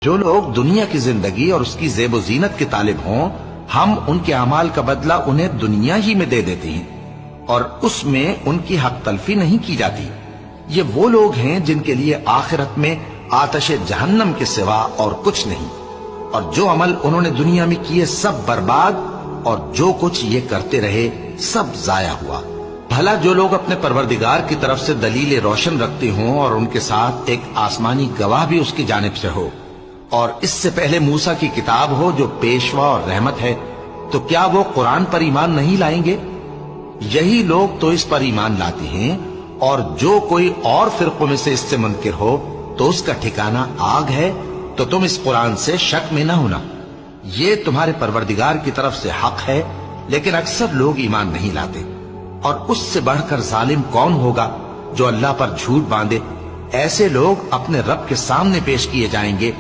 جو لوگ دنیا کی زندگی اور اس کی زیب و زینت کے طالب ہوں، ہم ان کے اعمال کا بدلہ انہیں دنیا ہی میں دے دیتے ہیں اور اس میں ان کی حق تلفی نہیں کی جاتی۔ یہ وہ لوگ ہیں جن کے لیے آخرت میں آتش جہنم کے سوا اور کچھ نہیں، اور جو عمل انہوں نے دنیا میں کیے سب برباد، اور جو کچھ یہ کرتے رہے سب ضائع ہوا۔ بھلا جو لوگ اپنے پروردگار کی طرف سے دلیل روشن رکھتے ہوں اور ان کے ساتھ ایک آسمانی گواہ بھی اس کی جانب سے ہو، اور اس سے پہلے موسیٰ کی کتاب ہو جو پیشوا اور رحمت ہے، تو کیا وہ قرآن پر ایمان نہیں لائیں گے؟ یہی لوگ تو اس پر ایمان لاتے ہیں، اور جو کوئی اور فرقوں میں سے اس سے منکر ہو تو اس کا ٹھکانہ آگ ہے۔ تو تم اس قرآن سے شک میں نہ ہونا، یہ تمہارے پروردگار کی طرف سے حق ہے، لیکن اکثر لوگ ایمان نہیں لاتے۔ اور اس سے بڑھ کر ظالم کون ہوگا جو اللہ پر جھوٹ باندھے؟ ایسے لوگ اپنے رب کے سامنے پیش کیے جائیں گے